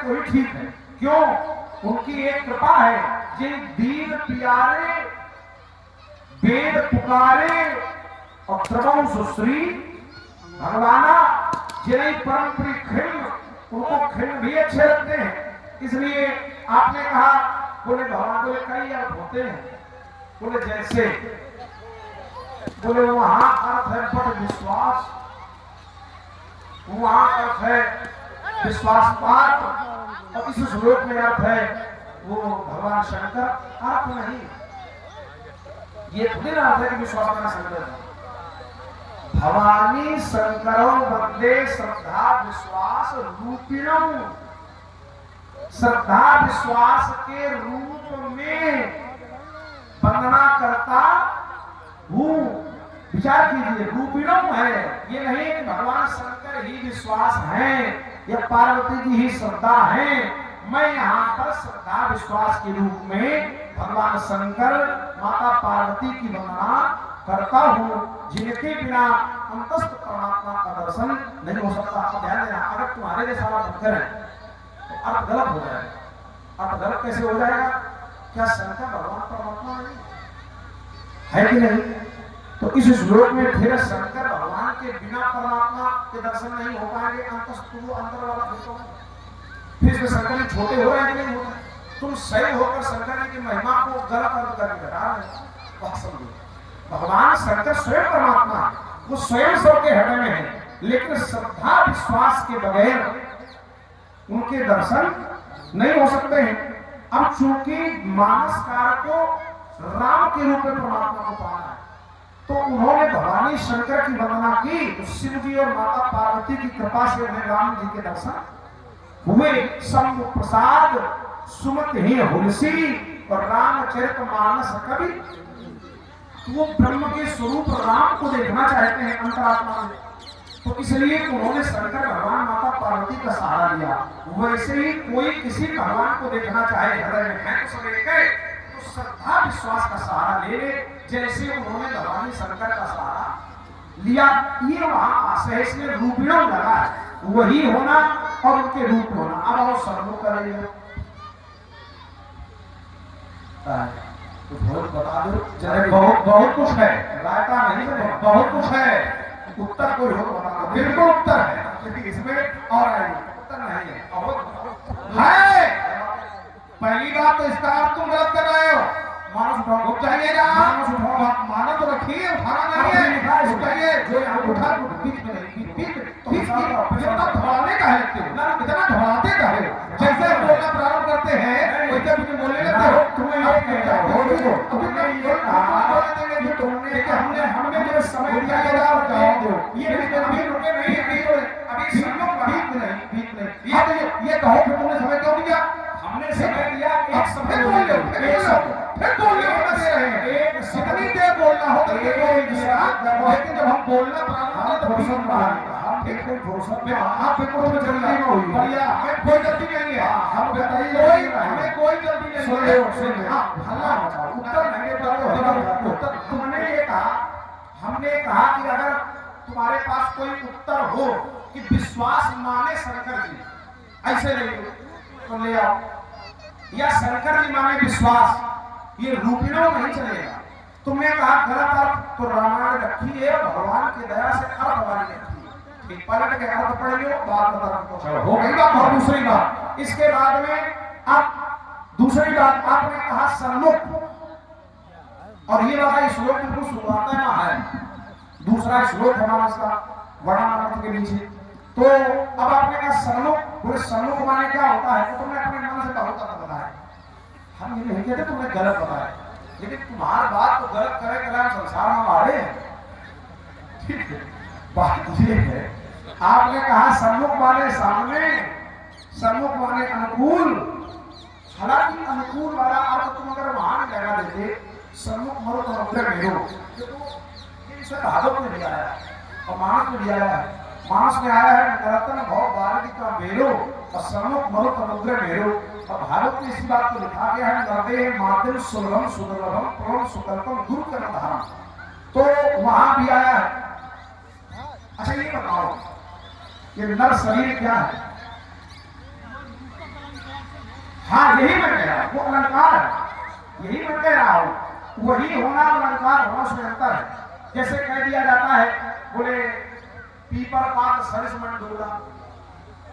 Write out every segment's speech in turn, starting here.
तो ही ठीक है। क्यों? उनकी एक कृपा है, जिन दीन प्यारे वेद पुकारे और द्रवम सुश्री भगवाना, जिन्हें परम प्रिय खिन्न, उनको खिन्न भी अच्छे लगते हैं। इसलिए आपने कहा, बोले भगवान, बोले कई अर्थ होते हैं, बोले जैसे, बोले वहां अर्थ है बड़ विश्वास, वहां अर्थ है विश्वास पात्र, और इस श्लोक में अर्थ है वो भगवान शंकर। अर्थ नहीं, ये थोड़ी ना अर्थ है कि विश्वास करना शंकर है। भवानी शंकरो वंदे श्रद्धा विश्वास रूपिणम, श्रद्धा विश्वास के रूप में वंदना करता हूं। विचार कीजिए, रूपिणम है, ये नहीं कि भगवान शंकर ही विश्वास है या पार्वती की ही श्रद्धा है। मैं यहाँ पर श्रद्धा विश्वास के रूप में भगवान शंकर माता पार्वती की वंदना करता हूँ, जिनके बिना अंतस्थ परमात्मा का दर्शन नहीं हो सकता। ध्यान देना, अगर तुम्हारे जैसा भक्तर है तो अर्थ गलत हो जाएगा। अर्थ गलत कैसे हो जाएगा? क्या शंकर भगवान परमात्मा नहीं है कि नहीं? तो इस श्लोक में फिर शंकर भगवान के बिना परमात्मा के दर्शन नहीं हो पाएंगे। अंतस्थ अंदर वाला फिर इसमें शंकर छोटे हो रहे हैं कि नहीं हो रहे? तुम सही होकर शंकर की महिमा को गलत अर्थ करके घटा रहे हो। भगवान शंकर स्वयं परमात्मा है, वो स्वयं सबके हृदय में है, लेकिन श्रद्धा विश्वास के बगैर उनके दर्शन नहीं हो सकते हैं। अब चूंकि मानसकार को राम के रूप में परमात्मा को पाना है, तो उन्होंने भवानी शंकर की वंदना की, तो शिव जी और माता पार्वती की कृपा से उन्हें राम जी के दर्शन हुए। शंभु प्रसाद सुमत ही हुलसी और रामचरित मानस कवि, वो ब्रह्म के स्वरूप राम को देखना चाहते हैं अंतरात्मा में, तो इसलिए उन्होंने शंकर भगवान माता पार्वती का सहारा लिया। वैसे ही कोई किसी भगवान को देखना चाहे हृदय में है तो सब एक है, तो श्रद्धा विश्वास का सहारा ले ले, जैसे उन्होंने भगवान शंकर का सहारा लिया। ये वहां आशय इसमें रूपिणम लगा है, वही होना और उनके रूप होना। अब आओ सर्वो करेंगे तो बहुत बता दो, चाहे बहुत कुछ है, रायता नहीं है, बहुत कुछ है। उत्तर कोई हो बता दो, बिल्कुल उत्तर है, क्योंकि इसमें और आएगी उत्तर नहीं है। बहुत है। पहली बात तो इसका आप तुम गलत कर रहे हो। मानस उठाओ, चाहिए ना मानस उठाओ, माना तो रखिए, उठाना नहीं है, उठाइए। जो आप उठा बीच में नहीं, इतना ढवाने का है, इतना ढवाते का है। जैसे बोलना प्रारंभ करते हैं वैसे भी बोलने लगते हो। तुम्हें हमने जो समय दिया ये अभी रुके नहीं, अभी ये कहो फिर तुमने समय क्यों दिया? हमने समय दिया, एक समय फिर बोल कितनी देर बोलना हो तो लेकिन जब हम बोलना प्रारंभ कोई गलती नहीं है। हम बताइए, हमें कोई गलती नहीं है। उत्तर नहीं, उत्तर तुमने ये कहा, हमने कहा कि अगर तुम्हारे पास कोई उत्तर हो कि विश्वास माने शंकर जी, ऐसे नहीं तो ले आओ, या शंकर जी माने विश्वास, ये रूपिणों नहीं चलेगा। तुमने कहा गलत अर्थ, तो रामायण रखी है, भगवान की दया से अर्थ वाली रखी है, पलट के अर्थ पढ़ लो, बात बता हो गई बात। और दूसरी बात, इसके बाद में आप दूसरी बात आपने कहा सन्मुख, और ये वाला श्लोक बिल्कुल शुरुआत में है, दूसरा श्लोक हमारा इसका वर्णनार्थ के नीचे। तो अब आपने कहा सन्मुख, बोले सन्मुख माने क्या होता है? तो तुमने अपने मन से बहुत तरह बताया, हम ये नहीं कहते तुमने गलत बताया, लेकिन तुम्हारी बात तो गलत करे कल्याण संसार में हमारे हैं। ठीक है, बात ये है, आपने कहा सन्मुख माने सामने, सन्मुख माने अनुकूल। हालांकि अनुकूल वाला अर्थ तुम अगर वहां लगा देते, सन्मुख मरो तो अग्र मेरो, ये भागवत में भी आया और मानस में भी आया है। मानस में आया है नरतन भव बारदी का मेरो और सन्मुख मरो तो अग्र मेरो, और भारत में इसी बात को लिखा गया है नरदे माध्यम सुलभम सुदर्भम प्रम सुकल्पम गुरु कर्णधारम, तो वहां भी आया है। अच्छा ये बताओ, ये नर शरीर क्या है? हाँ यही मैं कह रहा हूँ, वो अलंकार है, यही मैं कह रहा हूँ। वही होना अलंकार होना उसमें अंतर है। जैसे कह दिया जाता है बोले पीपर पात सरिस मंडोला,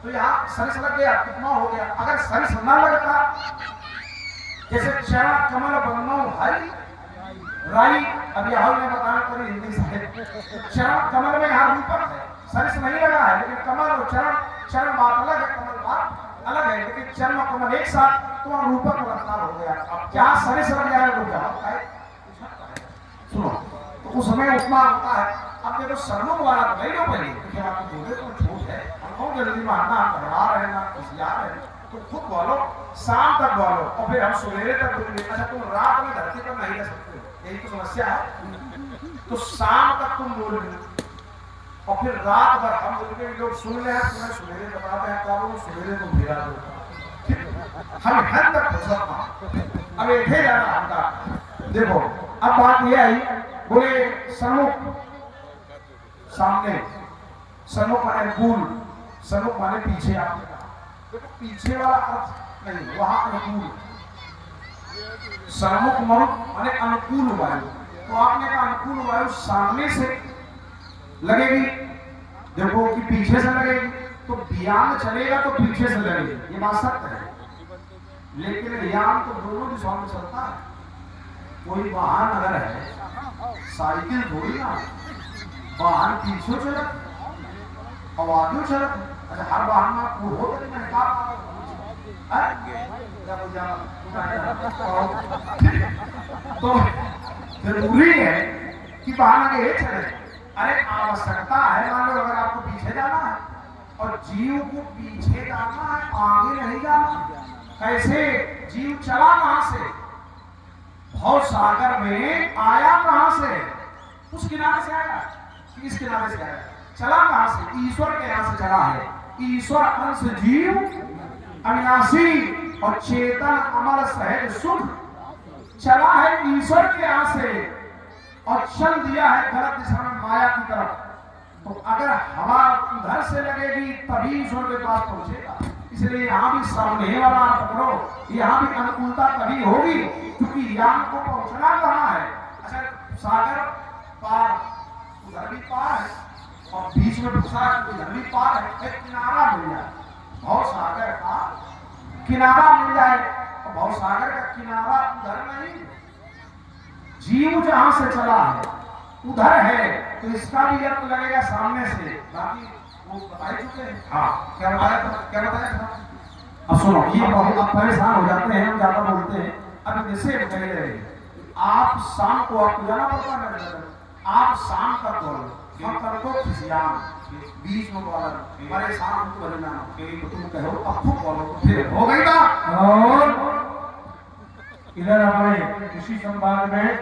तो यहाँ सरिस लग गया कितना हो गया। अगर सरिस ना लगता, जैसे चरण कमल बनो हरी राई, अभी हाल में बताया करी हिंदी साहित्य, चरण कमल में यहाँ रूपक है, सरिस नहीं लगा है, लेकिन कमल और चरण, चरण बात अलग है, कमल बात अलग है, लेकिन चरण और कमल एक साथ, तो वहाँ रूपक अलंकार हो गया। अब जहाँ सरिस लग जाए तो क्या होता है, सुनो, तो उस समय उपमा होता है। अब देखो सरमुख वाला तो नहीं लो पहले, क्योंकि आपको बोले तो छूट है, हमको जल्दी मारना, हम घबरा रहे हैं ना खुशियार है, तो खुद बोलो, शाम तक बोलो और फिर हम सवेरे तक बोलेंगे। अच्छा तुम रात में धरती पर नहीं रह सकते, यही तो समस्या है। तो शाम तक तुम बोलोगे और फिर रात भर हम बोलेंगे, लोग सुन ले तुम्हें सवेरे बताते हैं, क्या बोलो सवेरे तुम भिड़ा दो, हम हद तक हो सकता। अब इधे जाना हमका, देखो अब बात यह आई, बोले सम्मुख सामने, सम्मुख माने अनुकूल, सम्मुख माने पीछे। आपने कहा देखो पीछे वाला अर्थ नहीं, वहां अनुकूल, सम्मुख माने अनुकूल वायु। तो आपने कहा अनुकूल वायु सामने से लगेगी, देखो कि पीछे से लगेगी, तो व्याम चलेगा तो पीछे से लगेगी, ये बात सत्य है। लेकिन याम तो दोनों दिशाओं में चलता है। कोई वाहन अगर है, साइकिल थोड़ी ना, वाहन पीछे चलत और आगे चलत। अच्छा हर वाहन में आपको हो तो नहीं तो जरूरी है कि वाहन आगे चले। अरे आवश्यकता है, मान लो अगर आपको पीछे जाना है और जीव को पीछे जाना है, आगे नहीं जाना, कैसे? जीव चला कहां से? भव सागर में आया कहां से? उस किनारे से आया, इस किनारे से आया, चला कहां से? ईश्वर के यहां से चला है। ईश्वर अंश जीव अविनाशी और चेतन अमर सहज सुख, चला है ईश्वर के यहां से और चल दिया है गलत दिशा में माया की तरफ। तो अगर हवा उधर से लगेगी तभी ईश्वर के पास पहुंचेगा। इसलिए यहाँ भी सामने वाला अर्थ करो, यहाँ भी अनुकूलता तभी होगी क्योंकि यान को पहुंचना कहाँ है? अच्छा सागर पार, उधर भी पार है और बीच में उधर भी पार है, एक किनारा मिल जाए, भव सागर का किनारा मिल जाए। और भव सागर का किनारा उधर नहीं, जीव जहां से चला है उधर है, तो इसका भी अर्थ लगेगा सामने से। बाकी वो बता चुके हैं। हाँ क्या बताया था, क्या बताया था? अब सुनो, ये बहुत आप परेशान हो जाते हैं, हम ज्यादा बोलते हैं। अब जैसे कह रहे आप शाम को आपको जाना पड़ता है, आप शाम तक बोलो, हम कल को खिसियान बीच में बोला परेशान हो तो बोलना, तो तुम कहो अब खूब बोलो, फिर हो गई बात। और इधर हमारे कृषि संभाग में